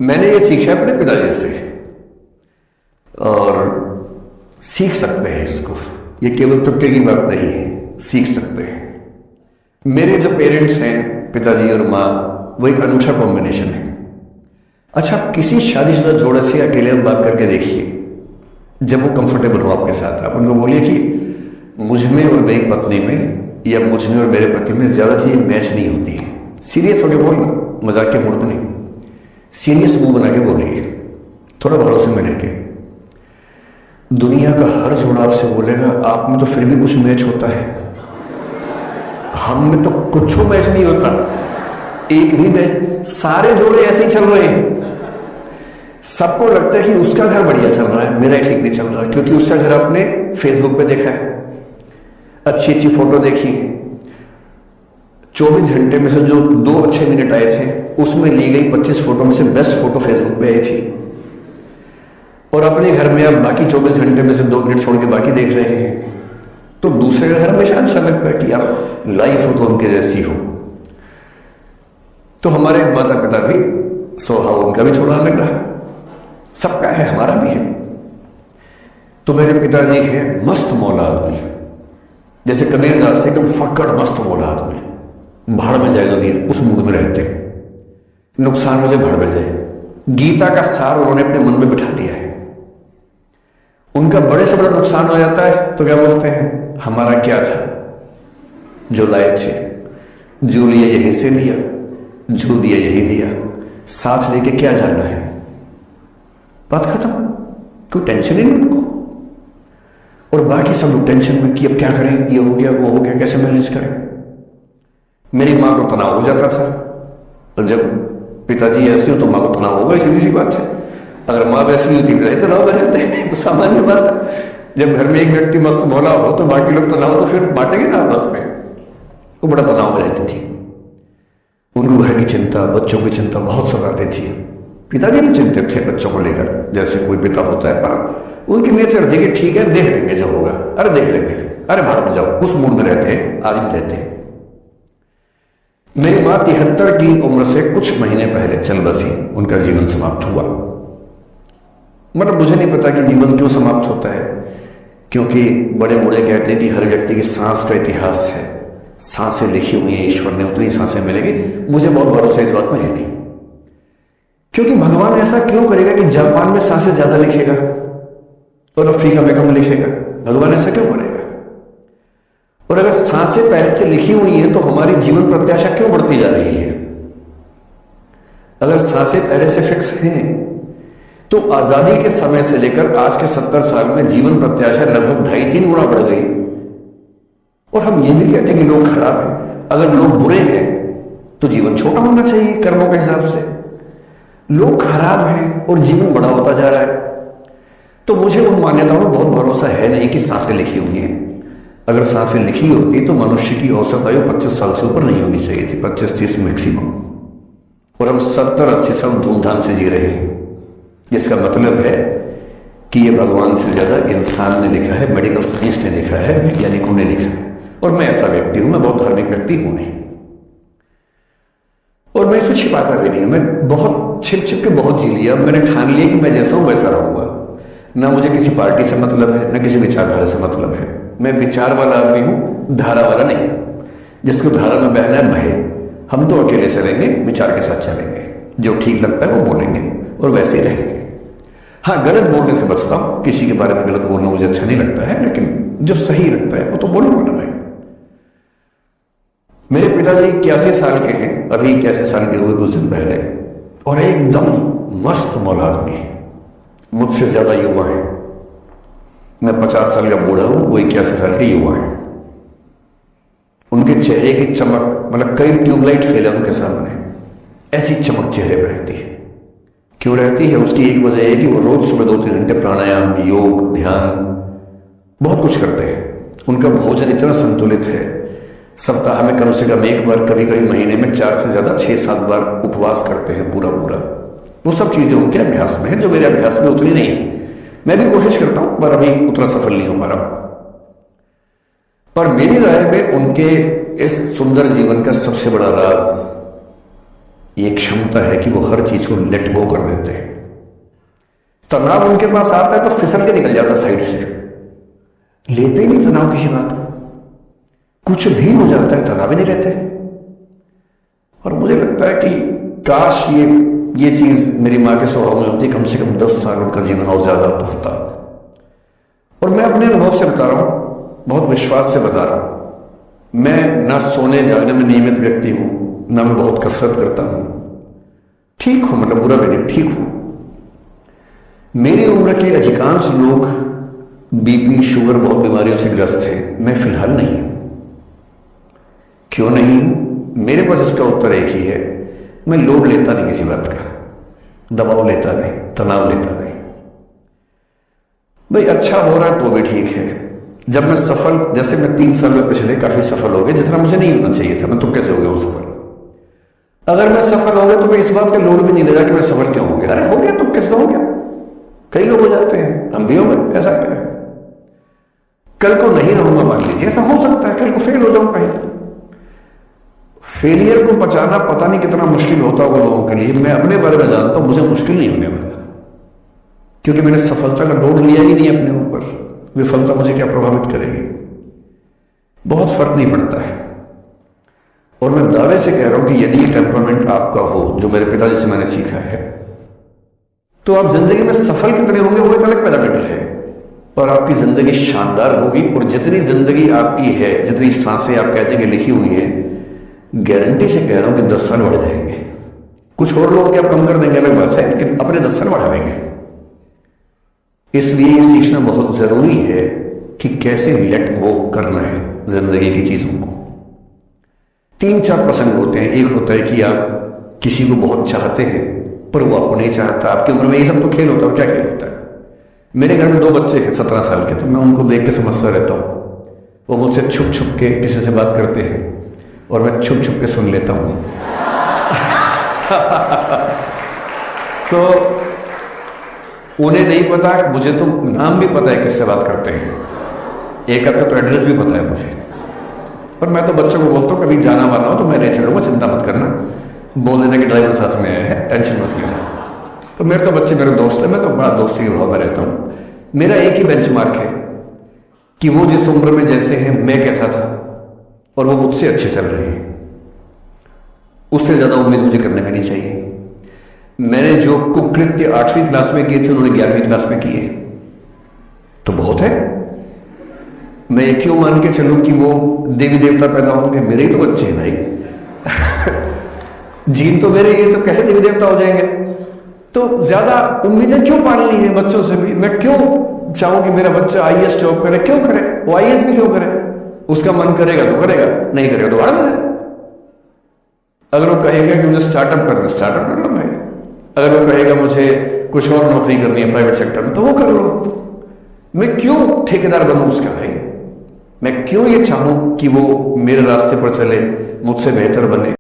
मैंने ये सीखा अपने पिताजी से और सीख सकते हैं इसको, ये केवल तुक्के की बात नहीं है, सीख सकते हैं। मेरे जो पेरेंट्स हैं, पिताजी और माँ, वो एक अनूठा कॉम्बिनेशन है। अच्छा, किसी शादीशुदा जोड़े से अकेले हम बात करके देखिए, जब वो कंफर्टेबल हो आपके साथ, आप उनको बोलिए कि मुझ में और मेरी पत्नी में या मुझ में और मेरे पति में ज्यादा चीजें मैच नहीं होती है। सीरियस होकर बोलना, मजाक के मूड में नहीं, सीरियस मुंह बना के बोलिए, थोड़ा भरोसे में लेके। दुनिया का हर जोड़ा आपसे बोलेगा आप में तो फिर भी कुछ मैच होता है, हम में तो कुछ मैच नहीं होता, एक भी मैच। सारे जोड़े ऐसे ही चल रहे हैं, सबको लगता है कि उसका घर बढ़िया चल रहा है, मेरा ठीक नहीं चल रहा है, क्योंकि उसका घर आपने फेसबुक पे देखा है, अच्छी अच्छी फोटो देखी है। 24 घंटे में से जो 2 अच्छे मिनट आए थे, उसमें ली गई 25 फोटो में से बेस्ट फोटो फेसबुक पे आई थी। और अपने घर में आप बाकी 24 घंटे में से 2 मिनट छोड़ के बाकी देख रहे हैं, तो दूसरे का घर हमेशा अच्छा लगता है कि आप लाइफ हो तो उनके जैसी हो। तो हमारे माता पिता भी स्वभाव उनका भी थोड़ा अलग रहा, सबका है, हमारा भी है। तो मेरे पिताजी है मस्त मौला आदमी, जैसे कबीरदास से एकदम फक्कड़ मस्त मौला आदमी, भाड़ में जाए दुनिया, उस मूड में रहते, नुकसान हो जाए भाड़ में जाए। गीता का सार उन्होंने अपने मन में बिठा लिया है। उनका बड़े से बड़ा नुकसान हो जाता है तो क्या बोलते हैं, हमारा क्या था, जो लाए थे, जो लिया यहीं से लिया, जो दिया यही दिया, साथ लेके क्या जाना है, बात खत्म, कोई टेंशन ही नहीं उनको। और बाकी सब लोग टेंशन में कि अब क्या करें, ये हो गया वो हो गया, कैसे मैनेज करें। मेरी मां को तनाव हो जाता था, और जब पिताजी ऐसे हो तो मां को तनाव होगा, सीधी सी बात है। अगर मां वैसी होती है तो तनाव में रहते हैं, तो सामान्य बात है। जब घर में एक व्यक्ति मस्त मौला हो तो बाकी लोग तनाव तो फिर बांटेंगे ना आपस में। वो बड़ा तनाव में रहती थी, उनको घर की चिंता, बच्चों की चिंता बहुत सताती थी। पिताजी भी चिंतित थे बच्चों को लेकर, जैसे कोई पिता होता है, पर उनकी नेचर थी कि ठीक है देख लेंगे जो होगा, अरे देख लेंगे, अरे भाड़ में जाओ, उस मूड में रहते हैं, आज भी रहते हैं। मेरी मां 73 की उम्र से कुछ महीने पहले चल बसी, उनका जीवन समाप्त हुआ। मतलब मुझे नहीं पता कि जीवन क्यों समाप्त होता है, क्योंकि बड़े बूढ़े कहते हैं कि हर व्यक्ति की सांस का इतिहास है, सांसें लिखी हुई है ईश्वर ने, उतनी सांसें मिलेगी। मुझे बहुत भरोसा इस बात में है नहीं, क्योंकि भगवान ऐसा क्यों करेगा कि जापान में सांसें ज्यादा लिखेगा और अफ्रीका में कम लिखेगा, भगवान ऐसा क्यों करेगा। और अगर सांसें पहले से लिखी हुई है तो हमारी जीवन प्रत्याशा क्यों बढ़ती जा रही है। अगर सांसें पहले से फिक्स हैं तो आजादी के समय से लेकर आज के 70 साल में जीवन प्रत्याशा लगभग 2.5-3 गुना बढ़ गई। और हम ये भी कहते हैं कि लोग खराब हैं, अगर लोग बुरे हैं तो जीवन छोटा होना चाहिए कर्मों के हिसाब से। लोग खराब हैं और जीवन बड़ा होता जा रहा है। तो मुझे उन मान्यताओं में बहुत भरोसा है नहीं कि सांसें लिखी हुई हैं। अगर सांसें लिखी होती तो मनुष्य की औसत आयु 25 साल से ऊपर नहीं होनी चाहिए थी, 25-30 मैक्सिमम। और हम 70-80 साल धूमधाम से जी रहे हैं, जिसका मतलब है कि ये भगवान से ज्यादा इंसान ने लिखा है, मेडिकल साइंस ने लिखा है, वैज्ञानिकों ने लिखा है। और मैं ऐसा व्यक्ति हूं, मैं बहुत धार्मिक व्यक्ति हूं नहीं, और मैं इसको छिपाता भी नहीं। मैं बहुत छिप छिप के बहुत जी लिया। मैंने ठान लिया कि मैं जैसा हूं वैसा रहूंगा। ना मुझे किसी पार्टी से मतलब है, ना किसी विचारधारा से मतलब है। मैं विचार वाला आदमी हूं, धारा वाला नहीं। जिसको धारा में बहना है बहे, हम तो अकेले चलेंगे, विचार के साथ चलेंगे, जो ठीक लगता है वो बोलेंगे और वैसे ही रहेंगे। हाँ, गलत बोलने से बचता हूं, किसी के बारे में गलत बोलना मुझे अच्छा नहीं लगता है, लेकिन जो सही लगता है वो तो बोलूंगा ना मैं। मेरे पिताजी 81 साल के हैं, अभी 81 साल के हुए कुछ दिन पहले, और एकदम मस्त मौला आदमी है, मुझसे ज्यादा युवा है। मैं 50 साल का बूढ़ा हूं, वो 81 साल के युवा है। उनके चेहरे की चमक, मतलब कई ट्यूबलाइट फेल है उनके सामने, ऐसी चमक चेहरे पर रहती है। क्यों रहती है? उसकी एक वजह है कि वो रोज सुबह 2-3 घंटे प्राणायाम, योग, ध्यान बहुत कुछ करते हैं। उनका भोजन इतना संतुलित है, सप्ताह में कम से कम 1 बार, कभी कभी महीने में 4 से ज्यादा 6-7 बार उपवास करते हैं पूरा। वो सब चीजें उनके अभ्यास में है, जो मेरे अभ्यास में उतनी नहीं है। मैं भी कोशिश करता हूं पर अभी उतना सफल नहीं हो पा रहा। पर मेरी राय में उनके इस सुंदर जीवन का सबसे बड़ा राज ये क्षमता है कि वो हर चीज को लेट गो कर देते हैं। तनाव उनके पास आता है तो फिसल के निकल जाता साइड से, लेते ही नहीं तनाव किसी बात का। कुछ भी हो जाता है तनाव ही नहीं रहते। और मुझे लगता है कि काश ये चीज मेरी मां के स्वभाव में होती, कम से कम 10 साल उनका जीवन और ज्यादा तो होता। और मैं अपने अनुभव से बता रहा हूं, बहुत विश्वास से बता रहा हूं। मैं ना सोने जागने में नियमित व्यक्ति हूं, ना मैं बहुत कसरत करता हूं, ठीक हूं, मतलब बुरा भी नहीं, ठीक हूं। मेरी उम्र के अधिकांश लोग बीपी शुगर बहुत बीमारियों से ग्रस्त हैं, मैं फिलहाल नहीं हूं। क्यों नहीं? मेरे पास इसका उत्तर एक ही है, मैं लोड लेता नहीं किसी बात का, दबाव लेता नहीं, तनाव लेता नहीं। भाई अच्छा हो रहा है तो भी ठीक है। जब मैं सफल, जैसे मैं 3 साल में पिछले काफी सफल हो गया, जितना मुझे नहीं होना चाहिए था, मैं तो कैसे हो गया वो सफल। अगर मैं सफल हो गया तो मैं इस बात का लोड भी नहीं ले रहा कि मैं सफल क्यों हो गया। अरे हो गया तो कैसे हो गया, कई लोग हो जाते हैं, हम भी हो गए, ऐसा क्या है। कल को नहीं रहूंगा मान लीजिए, ऐसा हो सकता है, कल को फेल हो जाऊं कहीं। फेलियर को बचाना पता नहीं कितना मुश्किल होता होगा लोगों के लिए। मैं अपने बारे में जानता हूं, मुझे मुश्किल नहीं होने वाला, क्योंकि मैंने सफलता का लोड लिया ही नहीं अपने ऊपर। विफलता मुझे क्या प्रभावित करेगी, बहुत फर्क नहीं पड़ता है। और मैं दावे से कह रहा हूं कि यदि टेम्परामेंट आपका हो, जो मेरे पिताजी से मैंने सीखा है, तो आप जिंदगी में सफल कितने होंगे वो एक अलग पैरामीटर है, और आपकी जिंदगी शानदार होगी। और जितनी जिंदगी आपकी है, जितनी सांसें आप कहते हैं कि लिखी हुई है, गारंटी से कह रहा हूं कि 10 साल बढ़ जाएंगे। कुछ और लोग क्या कम कर देंगे अलग बात है, लेकिन अपने 10 साल बढ़ा देंगे। इसलिए ये सीखना बहुत जरूरी है कि कैसे लेट गो करना है जिंदगी की चीजों को। 3-4 प्रसंग होते हैं। एक होता है कि आप किसी को बहुत चाहते हैं पर वो आपको नहीं चाहता। आपकी उम्र में ये सब तो खेल होता है, क्या खेल होता है। मेरे घर में 2 बच्चे हैं 17 साल के, तो मैं उनको देख के समझता रहता हूं। वो मुझसे छुप छुप के किसी से बात करते हैं और मैं छुप छुप के सुन लेता हूं। तो उन्हें नहीं पता, मुझे तो नाम भी पता है किससे बात करते हैं, एक आध का तो एड्रेस भी पता है मुझे। पर मैं तो बच्चों को बोलता हूँ कभी जाना वाना हो तो मैं ले चलूंगा, चिंता मत करना, बोल देना कि ड्राइवर साथ में आया है, टेंशन मत लेना। तो मेरे तो बच्चे मेरे दोस्त है, मैं तो बड़ा दोस्ती के भाव में रहता हूँ। मेरा एक ही बेंचमार्क है कि वो जिस उम्र में जैसे हैं मैं कैसा था, और वो मुझसे अच्छे चल रहे हैं। उससे ज्यादा उम्मीद मुझे करने में नहीं चाहिए। मैंने जो कुकृत्य 8वीं क्लास में किए थे उन्होंने 11वीं क्लास में किए, तो बहुत है। मैं ये क्यों मान के चलूं कि वो देवी देवता पैदा होंगे, मेरे ही तो बच्चे हैं भाई। जीन तो मेरे ही, तो कैसे देवी देवता हो जाएंगे। तो ज्यादा उम्मीदें क्यों पालनी है बच्चों से भी। मैं क्यों चाहूं कि मेरा बच्चा IAS जॉब करे, क्यों करे वो, IAS भी क्यों करे। उसका मन करेगा तो करेगा, नहीं करेगा तो भाड़ में। अगर वो कहेगा कि मुझे स्टार्टअप करना, स्टार्टअप कर लो भाई। अगर वो कहेगा मुझे कुछ और नौकरी करनी है प्राइवेट सेक्टर में, तो वो कर लो। मैं क्यों ठेकेदार बनूं उसका भाई। मैं क्यों ये चाहूं कि वो मेरे रास्ते पर चले, मुझसे बेहतर बने।